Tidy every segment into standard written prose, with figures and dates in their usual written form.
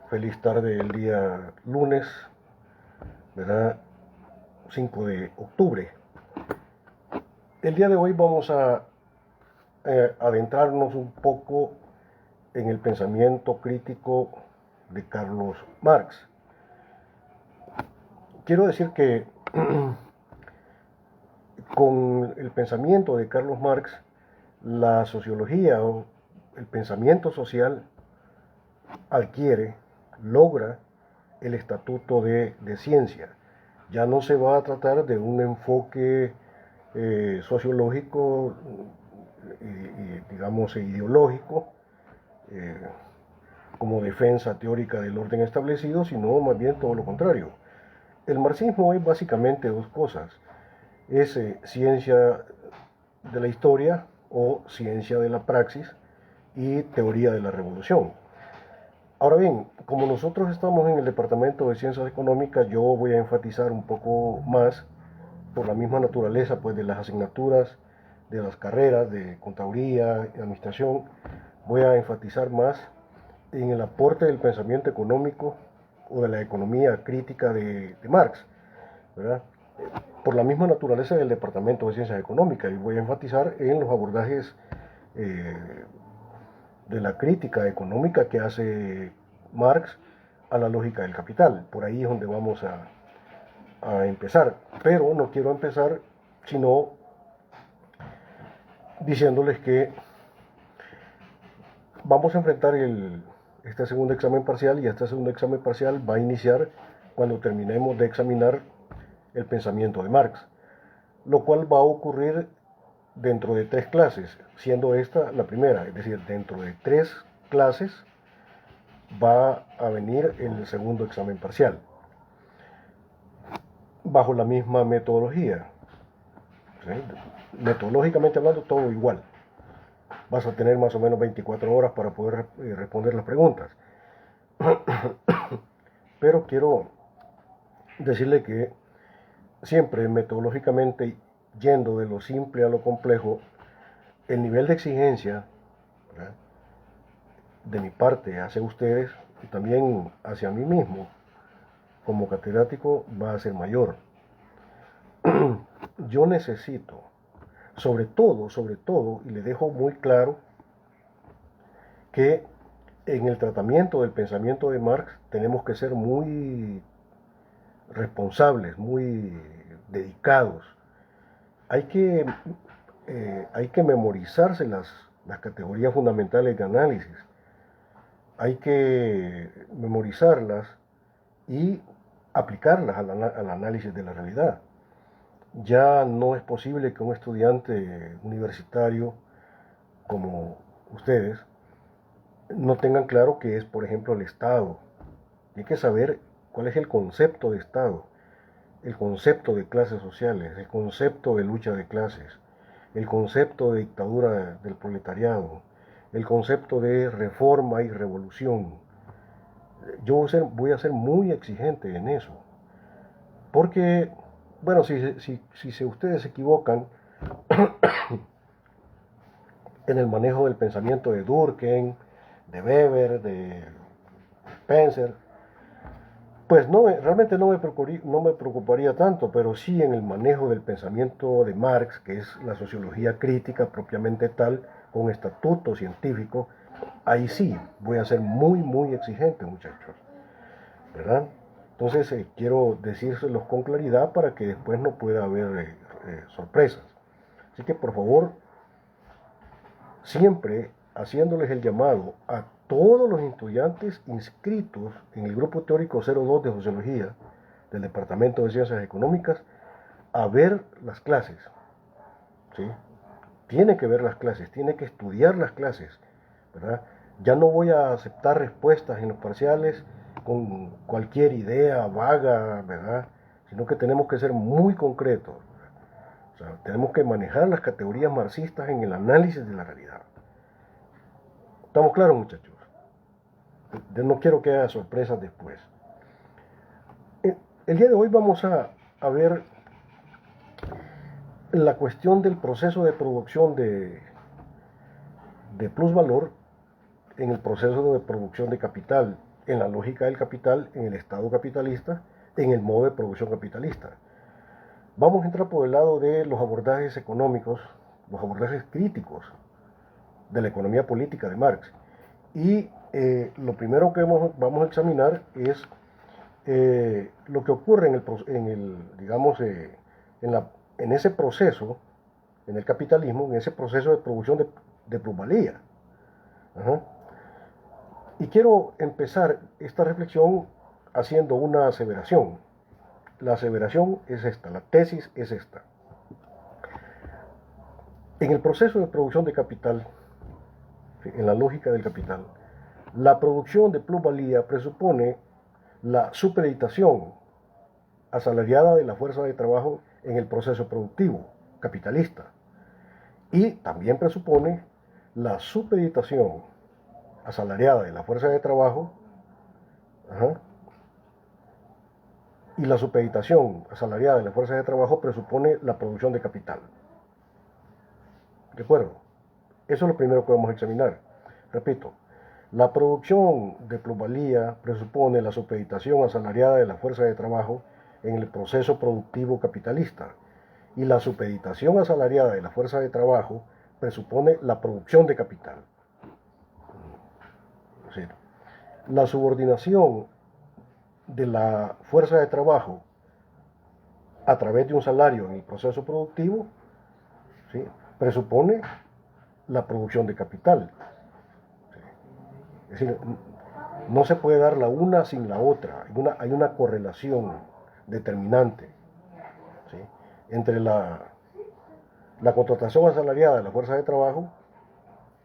Feliz tarde el día lunes, ¿verdad? 5 de octubre. El día de hoy vamos a adentrarnos un poco en el pensamiento crítico de Carlos Marx. Quiero decir que con el pensamiento de Carlos Marx, la sociología o el pensamiento social logra el estatuto de ciencia. Ya no se va a tratar de un enfoque sociológico digamos ideológico como defensa teórica del orden establecido, sino más bien todo lo contrario. El marxismo es básicamente dos cosas: es ciencia de la historia o ciencia de la praxis y teoría de la revolución. Ahora bien, como nosotros estamos en el departamento de ciencias económicas, yo voy a enfatizar un poco más, por la misma naturaleza pues de las asignaturas, de las carreras de contaduría y administración, voy a enfatizar más en el aporte del pensamiento económico o de la economía crítica de Marx, ¿verdad? Por la misma naturaleza del departamento de ciencias económicas, y voy a enfatizar en los abordajes de la crítica económica que hace Marx a la lógica del capital. Por ahí es donde vamos a empezar, pero no quiero empezar sino diciéndoles que vamos a enfrentar este segundo examen parcial, y este segundo examen parcial va a iniciar cuando terminemos de examinar el pensamiento de Marx, lo cual va a ocurrir dentro de 3 clases, siendo esta la primera. Es decir, dentro de 3 clases va a venir el segundo examen parcial, bajo la misma metodología. ¿Sí? Metodológicamente hablando, todo igual. Vas a tener más o menos 24 horas para poder responder las preguntas. Pero quiero decirle que siempre metodológicamente, yendo de lo simple a lo complejo, el nivel de exigencia, ¿verdad?, de mi parte hacia ustedes y también hacia mí mismo como catedrático va a ser mayor. Yo necesito, sobre todo, y le dejo muy claro que en el tratamiento del pensamiento de Marx tenemos que ser muy responsables, muy dedicados. Hay que, hay que memorizarse las categorías fundamentales de análisis. Hay que memorizarlas y aplicarlas al análisis de la realidad. Ya no es posible que un estudiante universitario como ustedes no tengan claro qué es, por ejemplo, el Estado. Hay que saber cuál es el concepto de Estado, el concepto de clases sociales, el concepto de lucha de clases, el concepto de dictadura del proletariado, el concepto de reforma y revolución. Yo voy a ser muy exigente en eso, porque, bueno, si ustedes se equivocan en el manejo del pensamiento de Durkheim, de Weber, de Spencer, pues no, realmente no me preocuparía tanto, pero sí en el manejo del pensamiento de Marx, que es la sociología crítica propiamente tal, con estatuto científico. Ahí sí voy a ser muy exigente, muchachos, ¿verdad? Entonces quiero decírselos con claridad para que después no pueda haber sorpresas. Así que por favor, siempre haciéndoles el llamado a todos los estudiantes inscritos en el grupo teórico 02 de Sociología del Departamento de Ciencias Económicas a ver las clases, ¿sí? Tiene que ver las clases, tiene que estudiar las clases, ¿verdad? Ya no voy a aceptar respuestas en los parciales con cualquier idea vaga, ¿verdad? Sino que tenemos que ser muy concretos. O sea, tenemos que manejar las categorías marxistas en el análisis de la realidad. ¿Estamos claros, muchachos? No quiero que haya sorpresas después. El día de hoy vamos a ver la cuestión del proceso de producción de plusvalor en el proceso de producción de capital. en la lógica del capital, en el Estado capitalista, en el modo de producción capitalista. Vamos a entrar por el lado de los abordajes económicos, los abordajes críticos de la economía política de Marx. Y lo primero que vamos a examinar es lo que ocurre en ese proceso, en el capitalismo, en ese proceso de producción de plusvalía. Ajá. Y quiero empezar esta reflexión haciendo una aseveración. La aseveración es esta, la tesis es esta. En el proceso de producción de capital, en la lógica del capital, la producción de plusvalía presupone la supeditación asalariada de la fuerza de trabajo en el proceso productivo capitalista y también presupone la supeditación asalariada de la fuerza de trabajo y la supeditación asalariada de la fuerza de trabajo presupone la producción de capital. ¿De acuerdo? Eso es lo primero que vamos a examinar. Repito, la producción de plusvalía presupone la supeditación asalariada de la fuerza de trabajo en el proceso productivo capitalista y la supeditación asalariada de la fuerza de trabajo presupone la producción de capital. Es decir, la subordinación de la fuerza de trabajo a través de un salario en el proceso productivo, ¿sí?, presupone la producción de capital. Es decir, no se puede dar la una sin la otra. Hay una correlación determinante, ¿sí?, entre la contratación asalariada de la fuerza de trabajo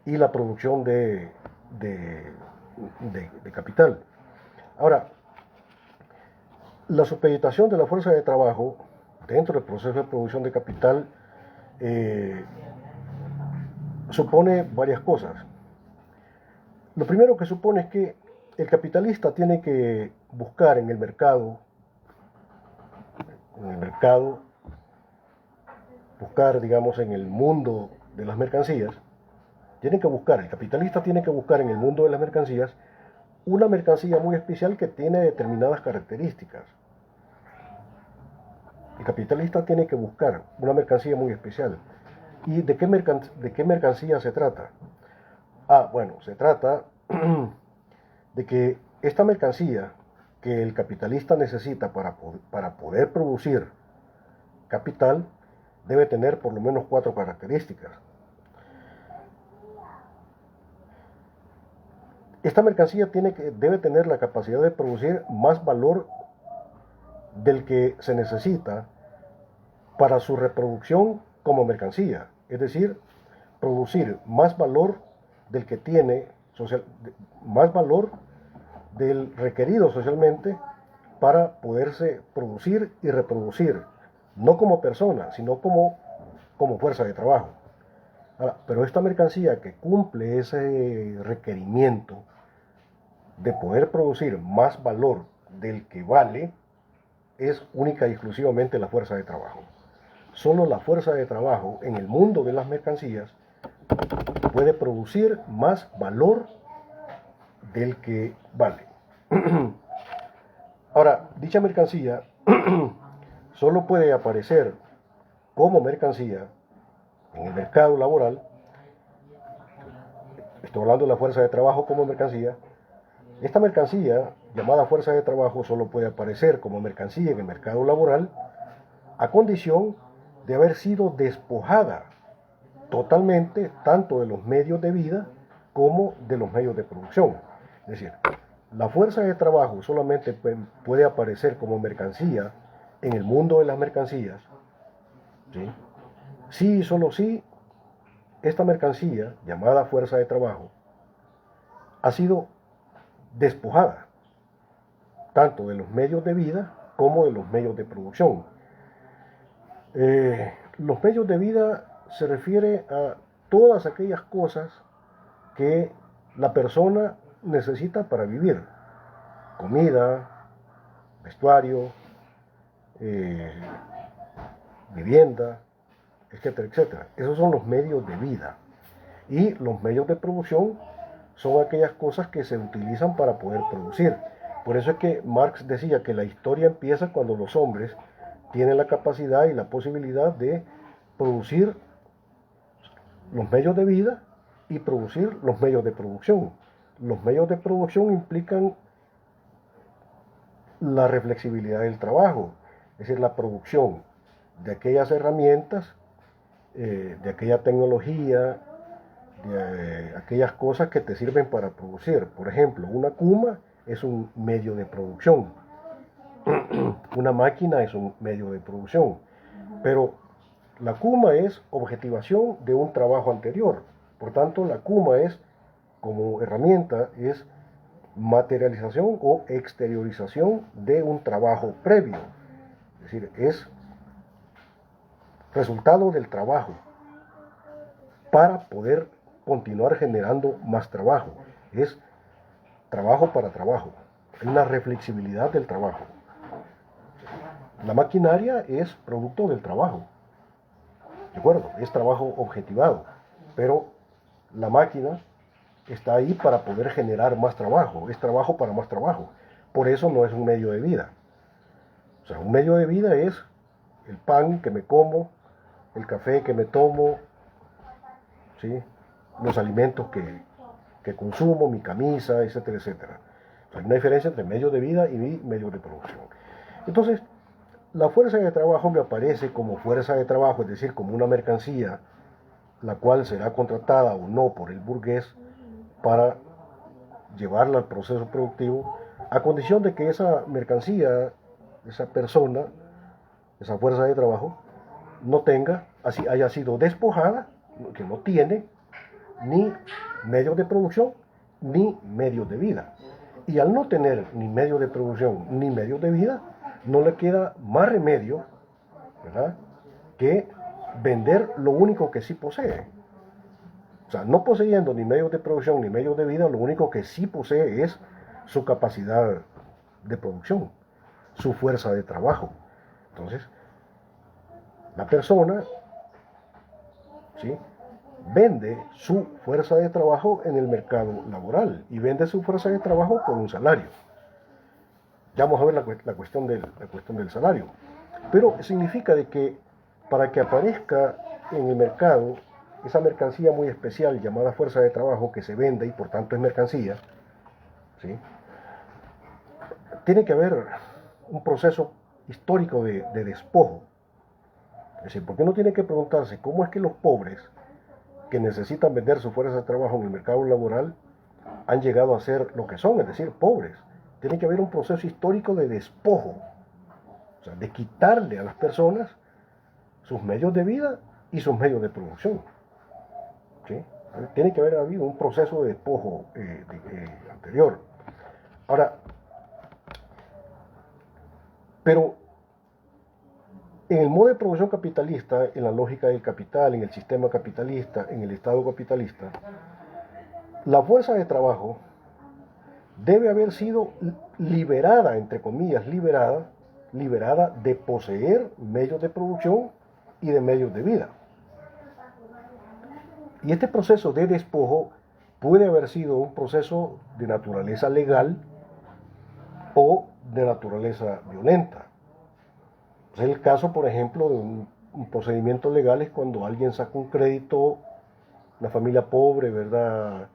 y la producción de capital. Ahora, la supeditación de la fuerza de trabajo dentro del proceso de producción de capital supone varias cosas. Lo primero que supone es que el capitalista tiene que buscar en el mercado, buscar, digamos, en el mundo de las mercancías, el capitalista tiene que buscar en el mundo de las mercancías una mercancía muy especial que tiene determinadas características. El capitalista tiene que buscar una mercancía muy especial. ¿Y de qué mercancía se trata? Bueno, se trata de que esta mercancía que el capitalista necesita para poder producir capital debe tener por lo menos 4 características. Esta mercancía debe tener la capacidad de producir más valor del que se necesita para su reproducción como mercancía, es decir, producir más valor del que tiene, más valor del requerido socialmente para poderse producir y reproducir, no como persona, sino como fuerza de trabajo. Ahora, pero esta mercancía que cumple ese requerimiento de poder producir más valor del que vale es única y exclusivamente la fuerza de trabajo. Solo la fuerza de trabajo en el mundo de las mercancías puede producir más valor del que vale. Ahora, dicha mercancía solo puede aparecer como mercancía en el mercado laboral. Estoy hablando de la fuerza de trabajo como mercancía. Esta mercancía, llamada fuerza de trabajo, solo puede aparecer como mercancía en el mercado laboral a condición de haber sido despojada totalmente tanto de los medios de vida como de los medios de producción. Es decir, la fuerza de trabajo solamente puede aparecer como mercancía en el mundo de las mercancías, ¿sí?, sí y solo si esta mercancía, llamada fuerza de trabajo, ha sido despojada tanto de los medios de vida como de los medios de producción. Los medios de vida se refiere a todas aquellas cosas que la persona necesita para vivir: comida, vestuario, vivienda, etcétera, etcétera. Esos son los medios de vida. Y los medios de producción son aquellas cosas que se utilizan para poder producir. Por eso es que Marx decía que la historia empieza cuando los hombres tienen la capacidad y la posibilidad de producir los medios de vida y producir los medios de producción. Los medios de producción implican la reflexibilidad del trabajo, es decir, la producción de aquellas herramientas, de aquella tecnología, de aquellas cosas que te sirven para producir. Por ejemplo, una cuma es un medio de producción, una máquina es un medio de producción, pero la cuma es objetivación de un trabajo anterior. Por tanto, la cuma es, como herramienta, es materialización o exteriorización de un trabajo previo. Es decir, es resultado del trabajo para poder continuar generando más trabajo. Es trabajo para trabajo. Hay una reflexibilidad del trabajo. La maquinaria es producto del trabajo. ¿De acuerdo? Es trabajo objetivado. Pero la máquina está ahí para poder generar más trabajo. Es trabajo para más trabajo. Por eso no es un medio de vida. O sea, un medio de vida es el pan que me como, el café que me tomo, ¿sí? Los alimentos que consumo, mi camisa, etcétera, etcétera. O sea, hay una diferencia entre medio de vida y medio de producción. Entonces, la fuerza de trabajo me aparece como fuerza de trabajo, es decir, como una mercancía, la cual será contratada o no por el burgués para llevarla al proceso productivo, a condición de que esa mercancía, esa persona, esa fuerza de trabajo, no tenga, así haya sido despojada, que no tiene ni medios de producción ni medios de vida. Y al no tener ni medios de producción ni medios de vida, no le queda más remedio, ¿verdad?, que vender lo único que sí posee. O sea, no poseyendo ni medios de producción ni medios de vida, lo único que sí posee es su capacidad de producción, su fuerza de trabajo. Entonces, la persona, ¿sí?, vende su fuerza de trabajo en el mercado laboral y vende su fuerza de trabajo por un salario. Ya vamos a ver la cuestión del salario. Pero significa de que para que aparezca en el mercado esa mercancía muy especial llamada fuerza de trabajo que se vende y por tanto es mercancía, ¿sí?, tiene que haber un proceso histórico de despojo. Es decir, ¿por qué no tiene que preguntarse cómo es que los pobres que necesitan vender su fuerza de trabajo en el mercado laboral han llegado a ser lo que son, es decir, pobres? Tiene que haber un proceso histórico de despojo, o sea, de quitarle a las personas sus medios de vida y sus medios de producción, ¿sí? Tiene que haber habido un proceso de despojo anterior. Ahora, pero en el modo de producción capitalista, en la lógica del capital, en el sistema capitalista, en el Estado capitalista, la fuerza de trabajo debe haber sido liberada, entre comillas, liberada de poseer medios de producción y de medios de vida. Y este proceso de despojo puede haber sido un proceso de naturaleza legal o de naturaleza violenta. Es el caso, por ejemplo, de un procedimiento legal es cuando alguien saca un crédito, una familia pobre, ¿verdad?,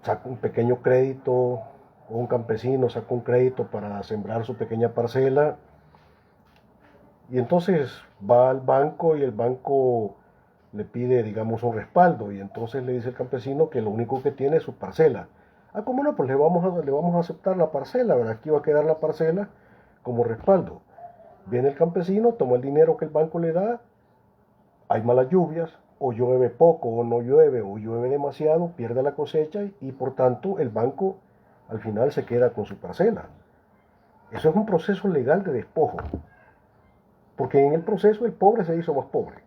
saca un pequeño crédito, o un campesino saca un crédito para sembrar su pequeña parcela, y entonces va al banco y el banco le pide, digamos, un respaldo, y entonces le dice el campesino que lo único que tiene es su parcela. Ah, ¿cómo no? Pues le vamos a aceptar la parcela, ¿verdad? Aquí va a quedar la parcela como respaldo. Viene el campesino, toma el dinero que el banco le da, hay malas lluvias, o llueve poco o no llueve, o llueve demasiado, pierde la cosecha y por tanto el banco al final se queda con su parcela. Eso es un proceso legal de despojo, porque en el proceso el pobre se hizo más pobre.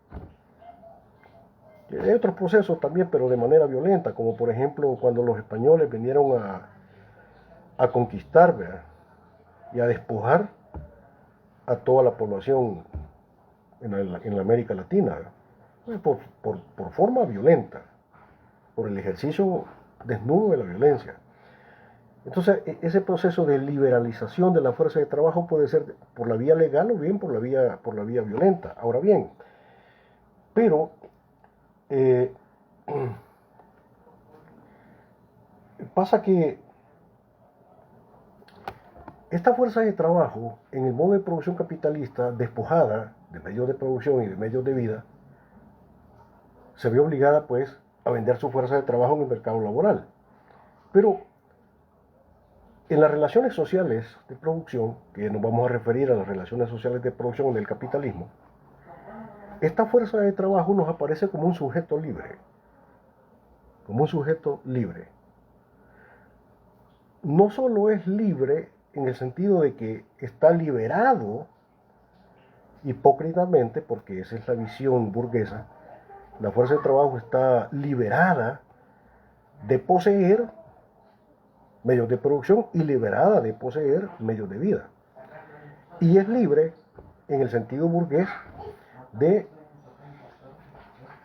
Hay otros procesos también, pero de manera violenta, como por ejemplo cuando los españoles vinieron a conquistar, ¿verdad?, y a despojar a toda la población en la América Latina, por forma violenta. por el ejercicio desnudo de la violencia. Entonces, ese proceso de liberalización de la fuerza de trabajo puede ser por la vía legal o bien por la vía violenta. Ahora bien, pero eh, pasa que esta fuerza de trabajo, en el modo de producción capitalista, despojada de medios de producción y de medios de vida, se ve obligada pues a vender su fuerza de trabajo en el mercado laboral. Pero en las relaciones sociales de producción, que nos vamos a referir a las relaciones sociales de producción en el capitalismo, esta fuerza de trabajo nos aparece como un sujeto libre, como un sujeto libre. No solo es libre en el sentido de que está liberado hipócritamente, porque esa es la visión burguesa, la fuerza de trabajo está liberada de poseer medios de producción y liberada de poseer medios de vida. Y es libre en el sentido burgués de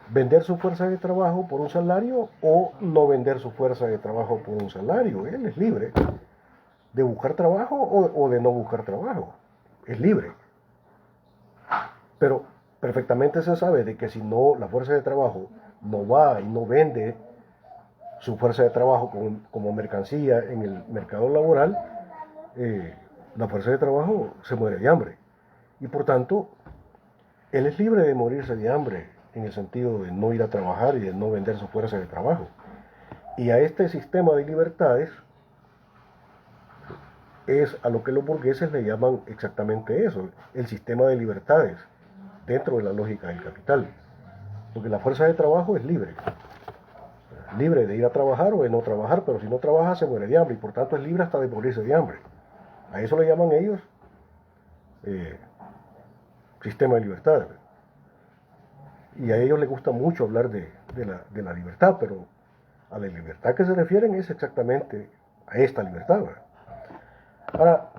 vender su fuerza de trabajo por un salario o no vender su fuerza de trabajo por un salario. Él es libre de buscar trabajo o de no buscar trabajo. Es libre. Pero perfectamente se sabe de que si no, la fuerza de trabajo no va y no vende su fuerza de trabajo como mercancía en el mercado laboral, la fuerza de trabajo se muere de hambre. Y por tanto, él es libre de morirse de hambre en el sentido de no ir a trabajar y de no vender su fuerza de trabajo. Y a este sistema de libertades es a lo que los burgueses le llaman exactamente eso, el sistema de libertades dentro de la lógica del capital. Porque la fuerza de trabajo es libre. Libre de ir a trabajar o de no trabajar, pero si no trabaja se muere de hambre y por tanto es libre hasta de morirse de hambre. A eso le llaman ellos sistema de libertad. Y a ellos les gusta mucho hablar de la libertad, pero a la libertad que se refieren es exactamente a esta libertad. Ahora,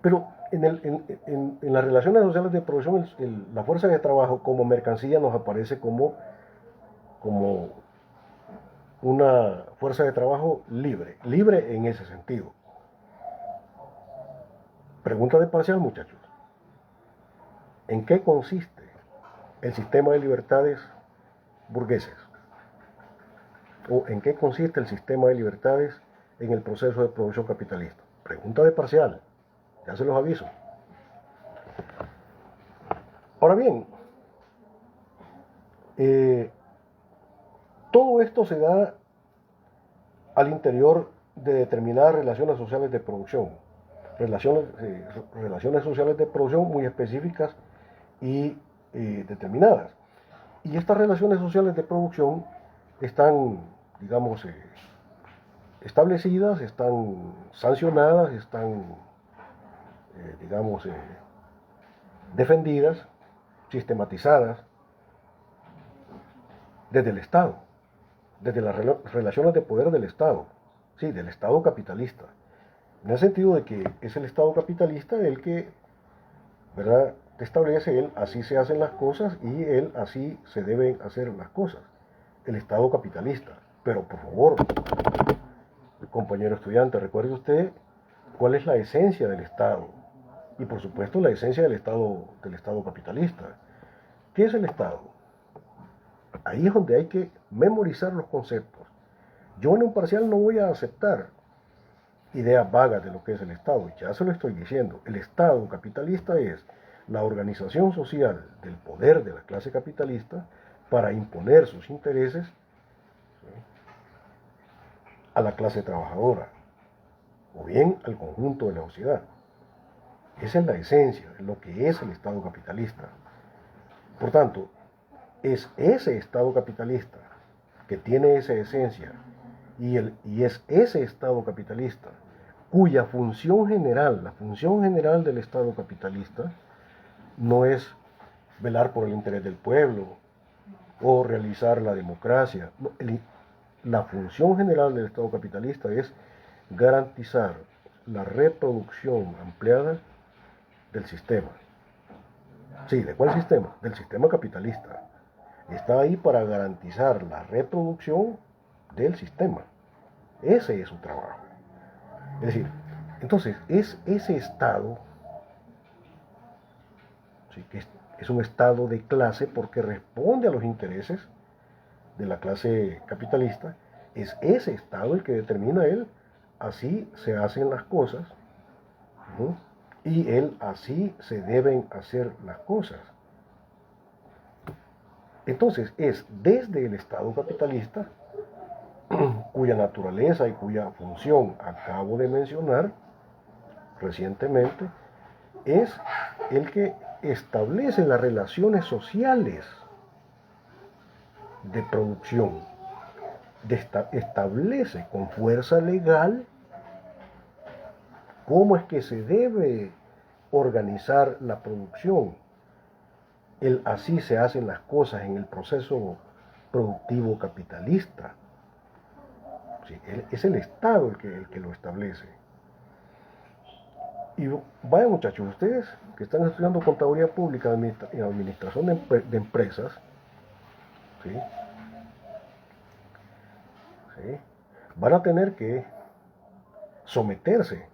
pero en las relaciones sociales de producción, la fuerza de trabajo como mercancía nos aparece como una fuerza de trabajo libre, libre en ese sentido. Pregunta de parcial, muchachos. ¿En qué consiste el sistema de libertades burgueses? ¿O en qué consiste el sistema de libertades en el proceso de producción capitalista? Pregunta de parcial, ya se los aviso. Ahora bien, todo esto se da al interior de determinadas relaciones sociales de producción, relaciones sociales de producción muy específicas y determinadas. Y estas relaciones sociales de producción están, digamos, establecidas, están sancionadas, están, digamos, defendidas, sistematizadas desde el Estado, desde las relaciones de poder del Estado, sí, del Estado capitalista. En el sentido de que es el Estado capitalista el que, ¿verdad?, establece él, así se hacen las cosas y él así se deben hacer las cosas. El Estado capitalista. Pero por favor, compañero estudiante, recuerde usted cuál es la esencia del Estado. Y por supuesto la esencia del Estado capitalista. ¿Qué es el Estado? Ahí es donde hay que memorizar los conceptos. Yo en un parcial no voy a aceptar ideas vagas de lo que es el Estado. Ya se lo estoy diciendo. El Estado capitalista es la organización social del poder de la clase capitalista para imponer sus intereses a la clase trabajadora o bien al conjunto de la sociedad. Esa es la esencia de lo que es el Estado capitalista. Por tanto, es ese Estado capitalista que tiene esa esencia y es ese Estado capitalista cuya función general, la función general del Estado capitalista, no es velar por el interés del pueblo o realizar la democracia. No, la función general del Estado capitalista es garantizar la reproducción ampliada del sistema. Sí, ¿de cuál sistema? Del sistema capitalista. Está ahí para garantizar la reproducción del sistema. Ese es su trabajo. Es decir, entonces es ese Estado, ¿sí?, que es un Estado de clase porque responde a los intereses de la clase capitalista. Es ese Estado el que determina él, así se hacen las cosas, ¿no?, y él, así se deben hacer las cosas. Entonces es desde el Estado capitalista, cuya naturaleza y cuya función acabo de mencionar recientemente, es el que establece las relaciones sociales de producción, establece con fuerza legal cómo es que se debe organizar la producción. Así se hacen las cosas en el proceso productivo capitalista. Sí, es el Estado el que lo establece. Y vaya, muchachos, ustedes que están estudiando contaduría pública y administración de empresas, ¿sí?, ¿sí?, van a tener que someterse,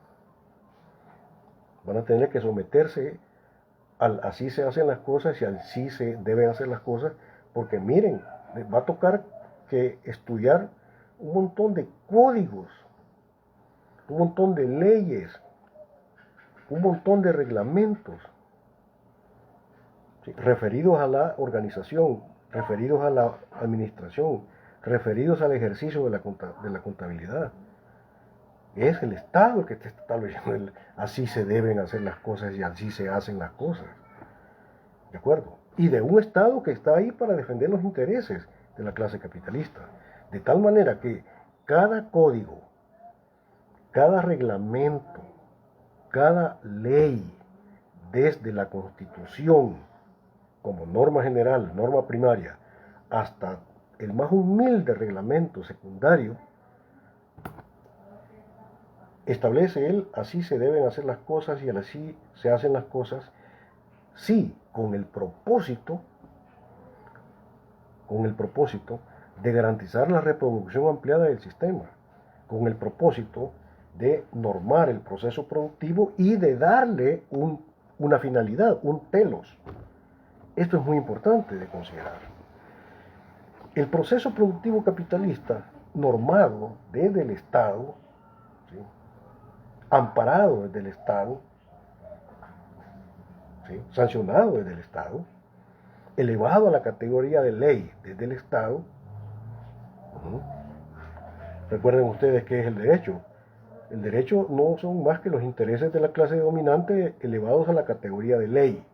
al así se hacen las cosas y al sí se deben hacer las cosas, porque miren, les va a tocar que estudiar un montón de códigos, un montón de leyes, un montón de reglamentos, ¿sí?, referidos a la organización, referidos a la administración, referidos al ejercicio de la contabilidad. Es el Estado el que te está estableciendo así se deben hacer las cosas y así se hacen las cosas. ¿De acuerdo? Y de un Estado que está ahí para defender los intereses de la clase capitalista. De tal manera que cada código, cada reglamento, cada ley, desde la Constitución como norma general, norma primaria, hasta el más humilde reglamento secundario, establece él, así se deben hacer las cosas y así se hacen las cosas, sí, con el propósito de garantizar la reproducción ampliada del sistema, con el propósito de normar el proceso productivo y de darle una finalidad, un telos. Esto es muy importante de considerar. El proceso productivo capitalista normado desde el Estado, ¿sí?, amparado desde el Estado, ¿sí?, sancionado desde el Estado, elevado a la categoría de ley desde el Estado. Recuerden ustedes qué es el derecho. El derecho no son más que los intereses de la clase dominante elevados a la categoría de ley.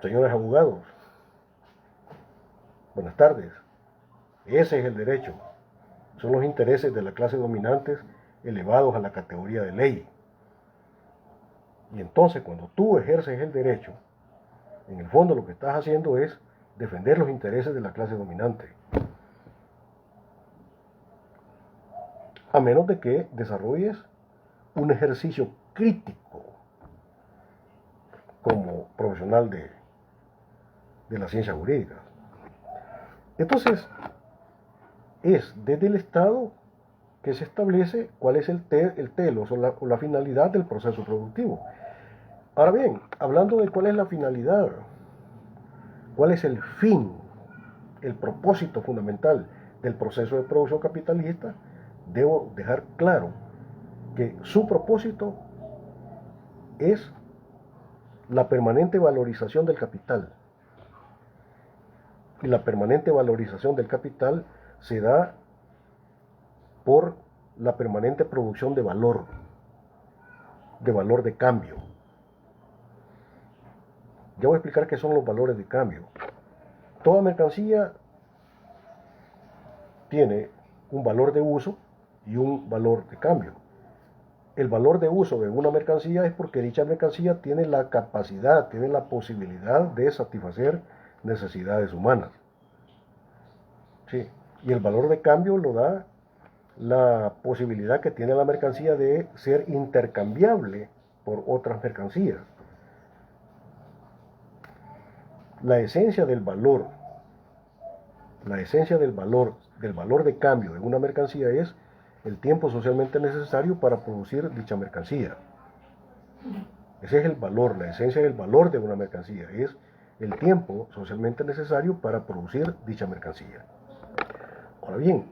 Señores abogados, buenas tardes. Ese es el derecho. Son los intereses de la clase dominante elevados a la categoría de ley. Y entonces, cuando tú ejerces el derecho, en el fondo lo que estás haciendo es defender los intereses de la clase dominante. A menos de que desarrolles un ejercicio crítico como profesional de la ciencia jurídica. Entonces, es desde el Estado que se establece cuál es el telos o la finalidad del proceso productivo. Ahora bien, hablando de cuál es la finalidad, cuál es el fin, el propósito fundamental del proceso de producción capitalista, debo dejar claro que su propósito es la permanente valorización del capital. Y la permanente valorización del capital se da por la permanente producción de valor de cambio. Ya voy a explicar qué son los valores de cambio. Toda mercancía tiene un valor de uso y un valor de cambio. El valor de uso de una mercancía es porque dicha mercancía tiene la capacidad, tiene la posibilidad de satisfacer necesidades humanas. Sí. Y el valor de cambio lo da la posibilidad que tiene la mercancía de ser intercambiable por otras mercancías. La esencia del valor, la esencia del valor de cambio de una mercancía es el tiempo socialmente necesario para producir dicha mercancía. Ese es el valor, la esencia del valor de una mercancía, es el tiempo socialmente necesario para producir dicha mercancía. Ahora bien,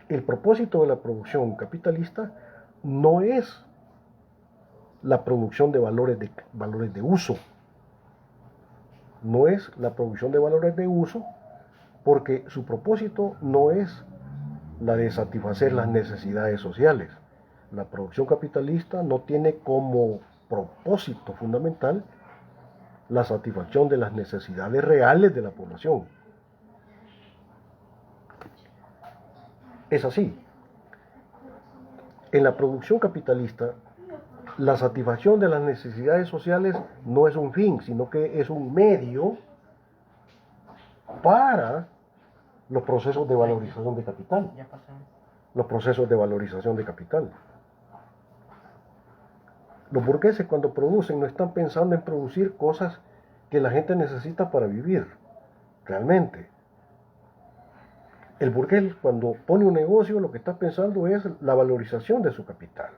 el propósito de la producción capitalista no es la producción de valores de uso. No es la producción de valores de uso porque su propósito no es la de satisfacer las necesidades sociales. La producción capitalista no tiene como propósito fundamental la satisfacción de las necesidades reales de la población. Es así. En la producción capitalista, la satisfacción de las necesidades sociales no es un fin, sino que es un medio para los procesos de valorización de capital. Los procesos de valorización de capital. Los burgueses cuando producen no están pensando en producir cosas que la gente necesita para vivir, realmente. El burgués cuando pone un negocio lo que está pensando es la valorización de su capital.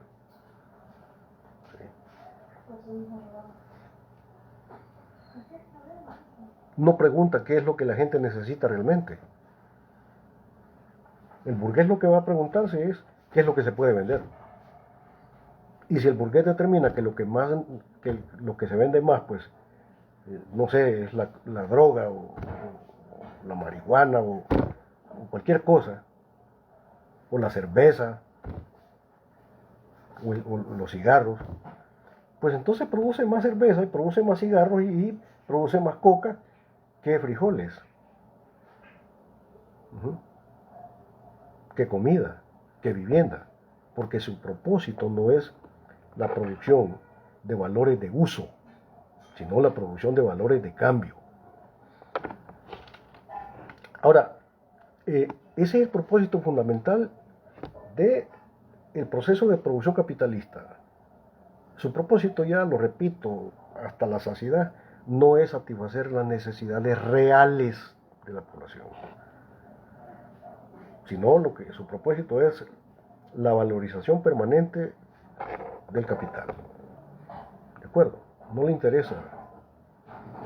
No pregunta qué es lo que la gente necesita realmente. El burgués lo que va a preguntarse es qué es lo que se puede vender. Y si el burgués determina que lo que se vende más, pues, no sé, es la droga o la marihuana o cualquier cosa, o la cerveza, o los cigarros, pues entonces produce más cerveza y produce más cigarros y produce más coca que frijoles, que comida, que vivienda, porque su propósito no es la producción de valores de uso, sino la producción de valores de cambio. Ahora, ese es el propósito fundamental del proceso de producción capitalista. Su propósito, ya lo repito hasta la saciedad, no es satisfacer las necesidades reales de la población, sino su propósito es la valorización permanente del capital. ¿De acuerdo? No le interesa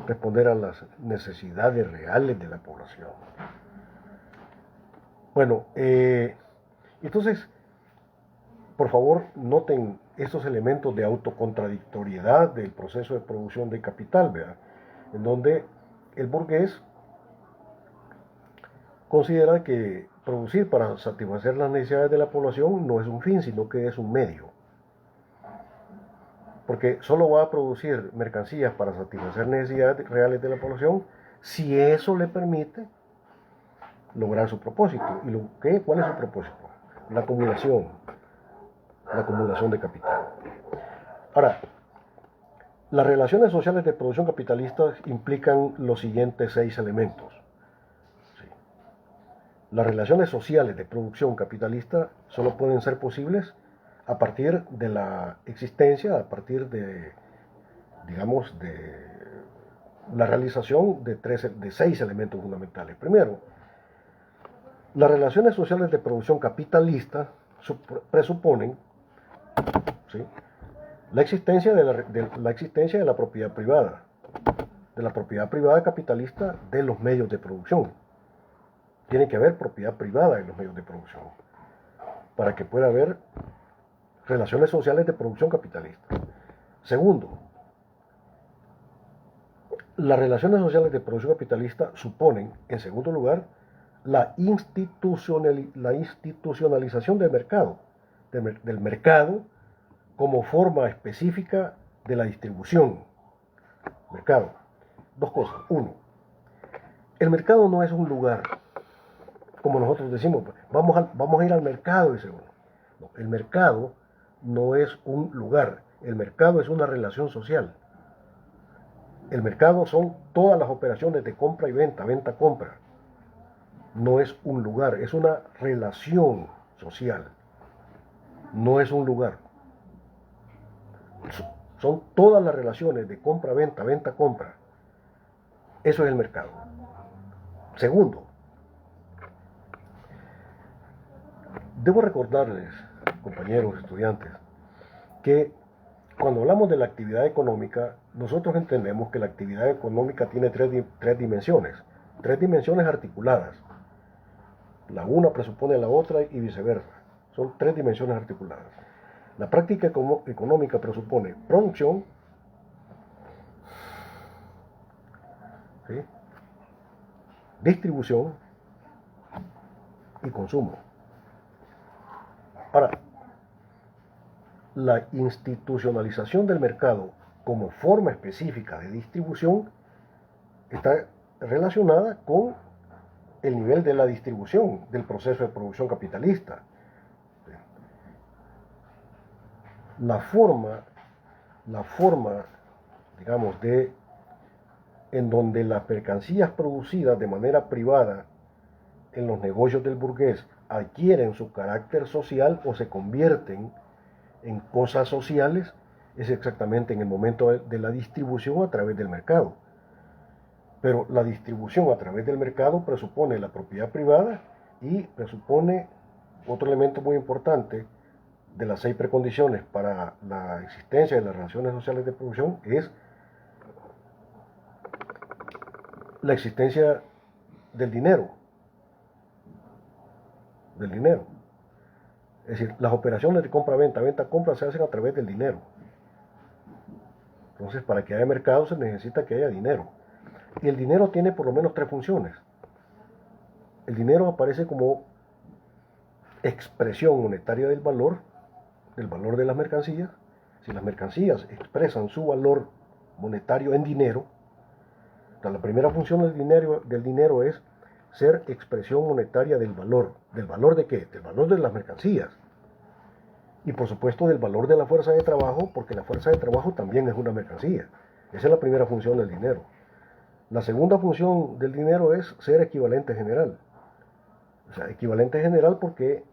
responder a las necesidades reales de la población. Bueno, entonces, por favor, noten estos elementos de autocontradictoriedad del proceso de producción de capital, ¿verdad? En donde el burgués considera que producir para satisfacer las necesidades de la población no es un fin, sino que es un medio. Porque solo va a producir mercancías para satisfacer necesidades reales de la población si eso le permite lograr su propósito. ¿Y cuál es su propósito? La acumulación de capital. Ahora, las relaciones sociales de producción capitalista implican los siguientes 6 elementos. Sí. Las relaciones sociales de producción capitalista solo pueden ser posibles a partir de la existencia, a partir de, digamos, de la realización de 6 elementos fundamentales. Primero, las relaciones sociales de producción capitalista presuponen, ¿sí?, la existencia de la propiedad privada capitalista de los medios de producción. Tiene que haber propiedad privada en los medios de producción para que pueda haber relaciones sociales de producción capitalista. Segundo, las relaciones sociales de producción capitalista suponen, en segundo lugar, la institucionalización del mercado como forma específica de la distribución. Mercado. 2 cosas. 1. El mercado no es un lugar, como nosotros decimos, vamos a ir al mercado, dice uno. No, el mercado no es un lugar, el mercado es una relación social. El mercado son todas las operaciones de compra y venta, venta-compra. No es un lugar, es una relación social. No es un lugar. Son todas las relaciones de compra-venta, venta-compra. Eso es el mercado. Segundo, debo recordarles, compañeros estudiantes, que cuando hablamos de la actividad económica, nosotros entendemos que la actividad económica tiene tres dimensiones articuladas. La una presupone la otra y viceversa. Son tres dimensiones articuladas. La práctica económica presupone producción, ¿sí?, distribución y consumo. Ahora, la institucionalización del mercado como forma específica de distribución está relacionada con el nivel de la distribución del proceso de producción capitalista. La forma, digamos, en donde las mercancías producidas de manera privada en los negocios del burgués adquieren su carácter social o se convierten en cosas sociales, es exactamente en el momento de la distribución a través del mercado. Pero la distribución a través del mercado presupone la propiedad privada y presupone otro elemento muy importante de las 6 precondiciones para la existencia de las relaciones sociales de producción, es la existencia del dinero. Es decir, las operaciones de compra-venta, venta-compra se hacen a través del dinero. Entonces, para que haya mercado se necesita que haya dinero. Y el dinero tiene por lo menos 3 funciones. El dinero aparece como expresión monetaria del valor de las mercancías. Si las mercancías expresan su valor monetario en dinero, la primera función del dinero es ser expresión monetaria del valor. ¿Del valor de qué? Del valor de las mercancías. Y por supuesto del valor de la fuerza de trabajo, porque la fuerza de trabajo también es una mercancía. Esa es la primera función del dinero. La segunda función del dinero es ser equivalente general. O sea, equivalente general porque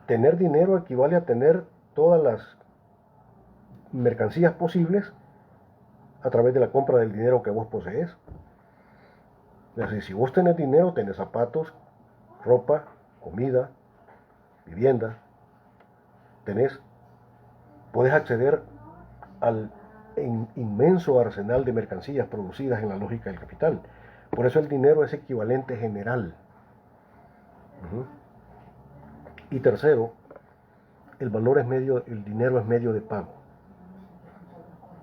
tener dinero equivale a tener todas las mercancías posibles a través de la compra del dinero que vos posees. Es decir, si vos tenés dinero, tenés zapatos, ropa, comida, vivienda, puedes acceder al inmenso arsenal de mercancías producidas en la lógica del capital. Por eso el dinero es equivalente general. Y tercero, el dinero es medio de pago.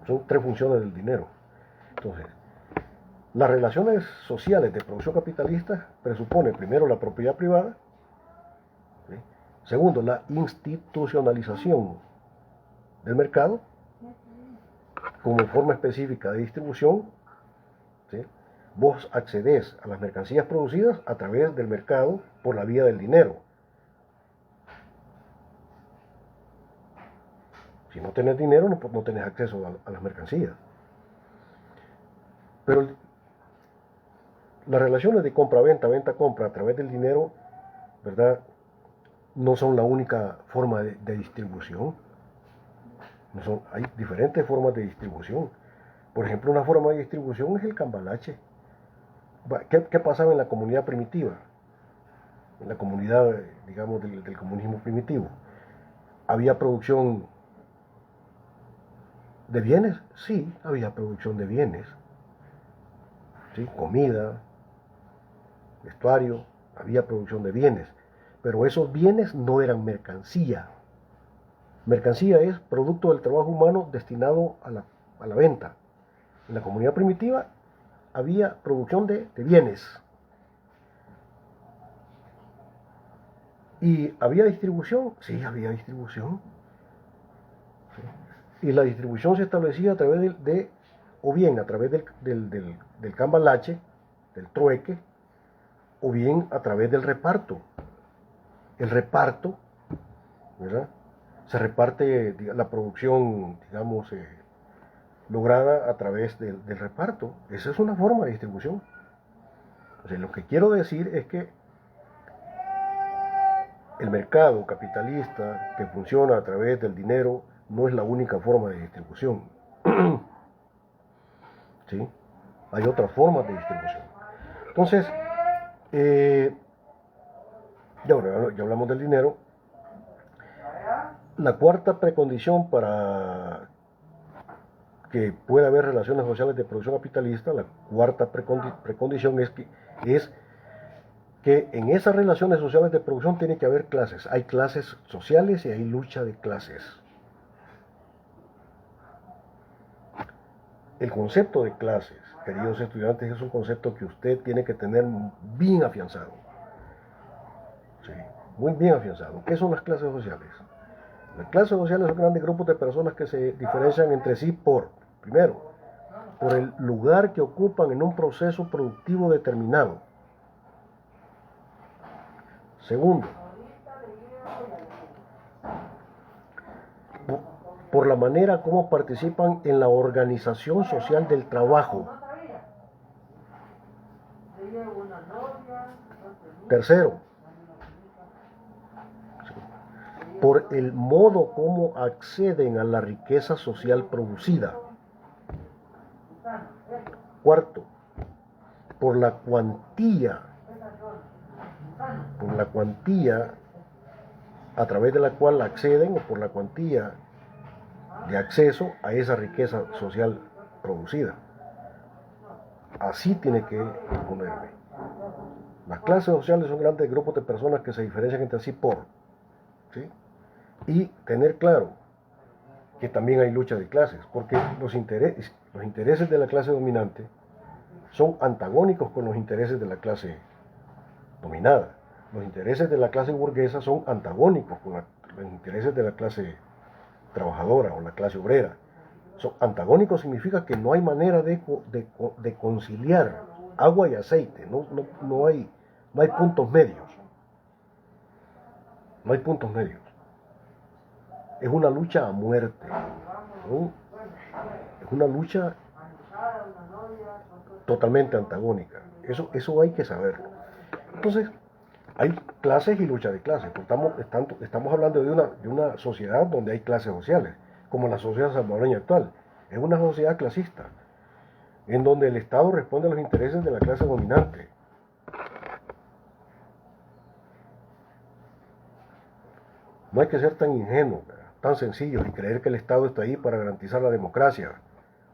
Son 3 funciones del dinero. Entonces, las relaciones sociales de producción capitalista presuponen primero la propiedad privada, ¿sí?, segundo, la institucionalización del mercado como forma específica de distribución, ¿sí? Vos accedés a las mercancías producidas a través del mercado por la vía del dinero. Si no tenés dinero, no tenés acceso a las mercancías. Pero las relaciones de compra-venta, venta-compra a través del dinero, ¿verdad?, no son la única forma de distribución. Hay diferentes formas de distribución. Por ejemplo, una forma de distribución es el cambalache. ¿Qué pasaba en la comunidad primitiva? En la comunidad, digamos, del comunismo primitivo. ¿Había producción de bienes? Sí, había producción de bienes. ¿Sí? Comida, vestuario, había producción de bienes. Pero esos bienes no eran mercancía. Mercancía es producto del trabajo humano destinado a la venta. En la comunidad primitiva había producción de bienes. ¿Y había distribución? Sí, había distribución. ¿Sí? Y la distribución se establecía a través o bien a través del cambalache, del trueque, o bien a través del reparto. El reparto, ¿verdad?, se reparte la producción, digamos, lograda a través del reparto. Esa es una forma de distribución. O sea, lo que quiero decir es que el mercado capitalista que funciona a través del dinero no es la única forma de distribución. ¿Sí? hay otras formas de distribución. Entonces, ya hablamos del dinero. La cuarta precondición para que pueda haber relaciones sociales de producción capitalista, la cuarta precondición es que en esas relaciones sociales de producción tiene que haber clases. Hay clases sociales y hay lucha de clases. El concepto de clases, queridos estudiantes, es un concepto que usted tiene que tener bien afianzado. Sí, muy bien afianzado. ¿Qué son las clases sociales? Las clases sociales son grandes grupos de personas que se diferencian entre sí primero, por el lugar que ocupan en un proceso productivo determinado. Segundo, por la manera como participan en la organización social del trabajo. Tercero, por el modo como acceden a la riqueza social producida. Cuarto, por la cuantía a través de la cual acceden, o por la cuantía de acceso a esa riqueza social producida. Así tiene que ponerme. Las clases sociales son grandes grupos de personas que se diferencian entre sí ¿sí? Y tener claro que también hay lucha de clases, porque los intereses de la clase dominante son antagónicos con los intereses de la clase dominada. Los intereses de la clase burguesa son antagónicos con los intereses de la clase trabajadora o la clase obrera. Antagónicos significa que no hay manera de conciliar agua y aceite, no hay puntos medios. No hay puntos medios. Es una lucha a muerte, ¿no? Es una lucha totalmente antagónica. Eso hay que saberlo. Entonces, hay clases y lucha de clases. Estamos hablando de una sociedad donde hay clases sociales, como la sociedad salvadoreña actual. Es una sociedad clasista, en donde el Estado responde a los intereses de la clase dominante. No hay que ser tan ingenuo, tan sencillo, y creer que el Estado está ahí para garantizar la democracia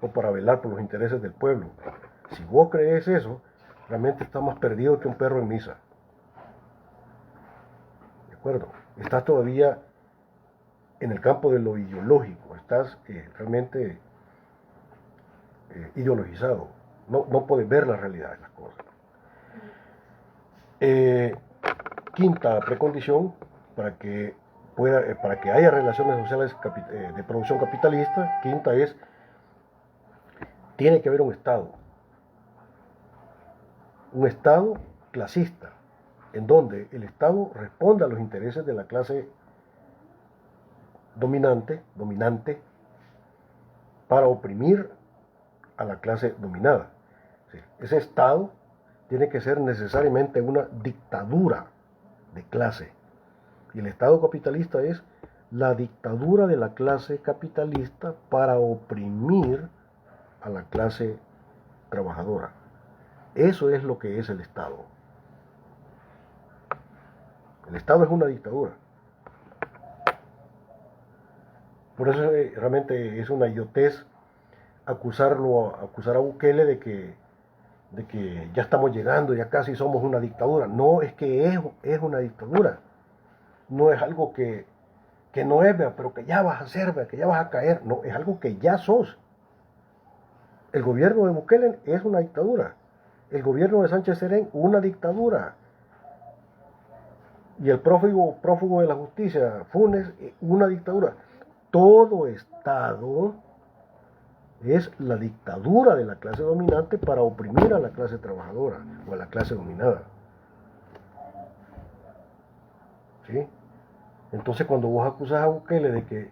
o para velar por los intereses del pueblo. Si vos crees eso, realmente estás más perdido que un perro en misa. ¿De acuerdo? Estás todavía en el campo de lo ideológico, estás realmente ideologizado. No puedes ver la realidad de las cosas. Quinta precondición para que haya relaciones sociales de producción capitalista, quinta es, tiene que haber un Estado clasista, en donde el Estado responda a los intereses de la clase dominante, para oprimir a la clase dominada. Ese Estado tiene que ser necesariamente una dictadura de clase. Y el Estado capitalista es la dictadura de la clase capitalista para oprimir a la clase trabajadora. Eso es lo que es el Estado. El Estado es una dictadura. Por eso realmente es una idiotez acusar a Bukele de que ya estamos llegando, ya casi somos una dictadura. No, es que es una dictadura. No es algo que no es, pero que ya vas a ser, que ya vas a caer. No, es algo que ya sos. El gobierno de Bukele es una dictadura. El gobierno de Sánchez Serén, una dictadura. Y el prófugo de la justicia, Funes, una dictadura. Todo Estado es la dictadura de la clase dominante para oprimir a la clase trabajadora o a la clase dominada. ¿Sí? Entonces, cuando vos acusás a Bukele de que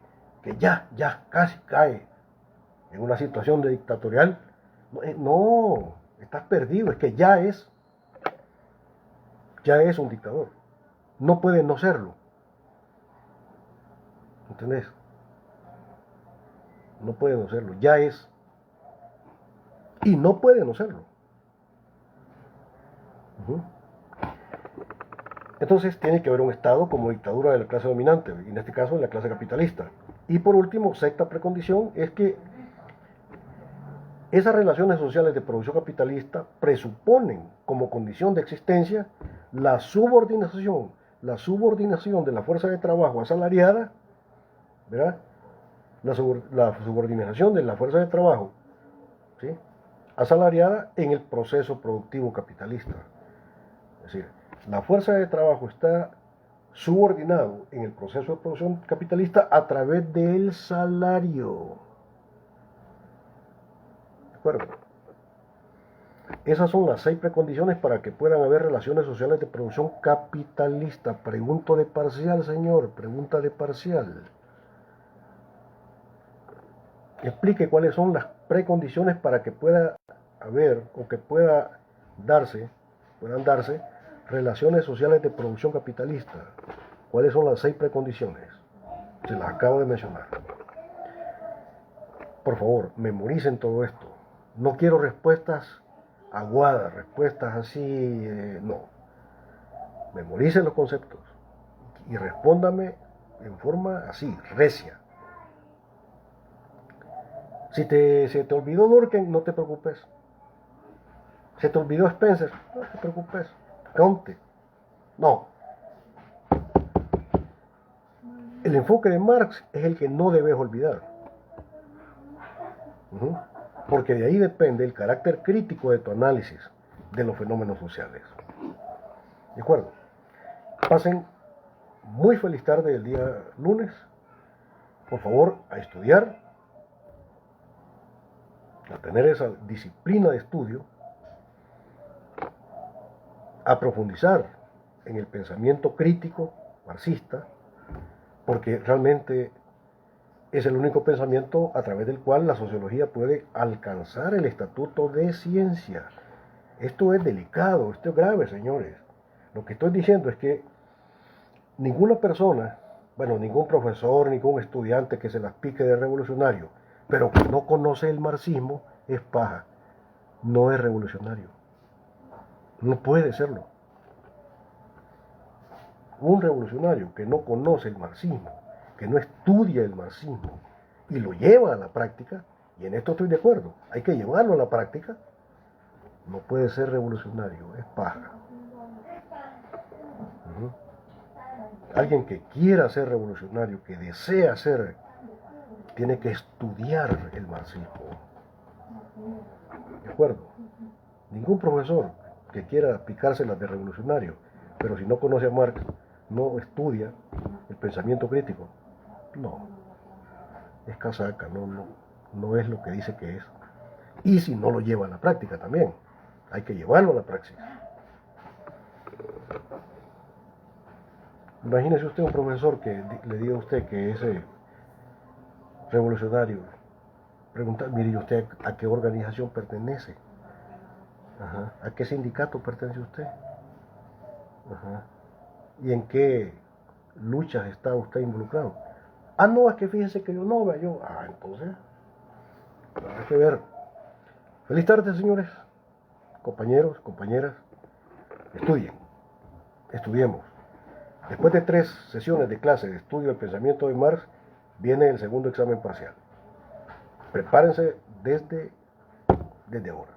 ya casi cae en una situación de dictatorial, no, estás perdido, es que ya es un dictador. No puede no serlo. ¿Entendés? No puede no serlo, ya es. Y no puede no serlo. Entonces tiene que haber un Estado como dictadura de la clase dominante, y en este caso de la clase capitalista. Y por último, sexta precondición, es que esas relaciones sociales de producción capitalista presuponen como condición de existencia la subordinación de la fuerza de trabajo asalariada, ¿verdad? La subordinación de la fuerza de trabajo, ¿sí?, asalariada en el proceso productivo capitalista. Es decir, la fuerza de trabajo está subordinado en el proceso de producción capitalista a través del salario. ¿De acuerdo? Esas son las 6 precondiciones para que puedan haber relaciones sociales de producción capitalista. Pregunto de parcial, señor. Pregunta de parcial. Explique cuáles son las precondiciones para que pueda haber o que puedan darse relaciones sociales de producción capitalista. ¿Cuáles son las 6 precondiciones? Se las acabo de mencionar. Por favor, memoricen todo esto. No quiero respuestas aguadas, respuestas así, no. Memoricen los conceptos y respóndame en forma así, recia. Si se te olvidó Durkheim, no te preocupes. Se te olvidó Spencer, no te preocupes. Comte. No. El enfoque de Marx es el que no debes olvidar. Porque de ahí depende el carácter crítico de tu análisis de los fenómenos sociales. ¿De acuerdo? Pasen muy feliz tarde el día lunes. Por favor, a estudiar, a tener esa disciplina de estudio, a profundizar en el pensamiento crítico marxista, porque realmente es el único pensamiento a través del cual la sociología puede alcanzar el estatuto de ciencia. Esto es delicado, esto es grave, señores. Lo que estoy diciendo es que ninguna persona, bueno, ningún profesor, ningún estudiante que se las pique de revolucionario, pero que no conoce el marxismo, es paja. No es revolucionario. No puede serlo. Un revolucionario que no conoce el marxismo, que no estudia el marxismo y lo lleva a la práctica, y en esto estoy de acuerdo, hay que llevarlo a la práctica, no puede ser revolucionario, es paja. Alguien que quiera ser revolucionario, que desea ser, tiene que estudiar el marxismo. ¿De acuerdo? Ningún profesor que quiera picárselas de revolucionario, pero si no conoce a Marx, no estudia el pensamiento crítico, no, es casaca, no es lo que dice que es. Y si no lo lleva a la práctica también, hay que llevarlo a la praxis. Imagínese usted un profesor que le diga a usted que es revolucionario, preguntar, mire usted a qué organización pertenece, a qué sindicato pertenece usted, y en qué luchas está usted involucrado. Ah, no, es que fíjese que yo no, yo, entonces, hay que ver. Feliz tarde, señores, compañeros, compañeras, estudiemos. Después de 3 sesiones de clase de estudio del pensamiento de Marx, viene el segundo examen parcial. Prepárense desde ahora.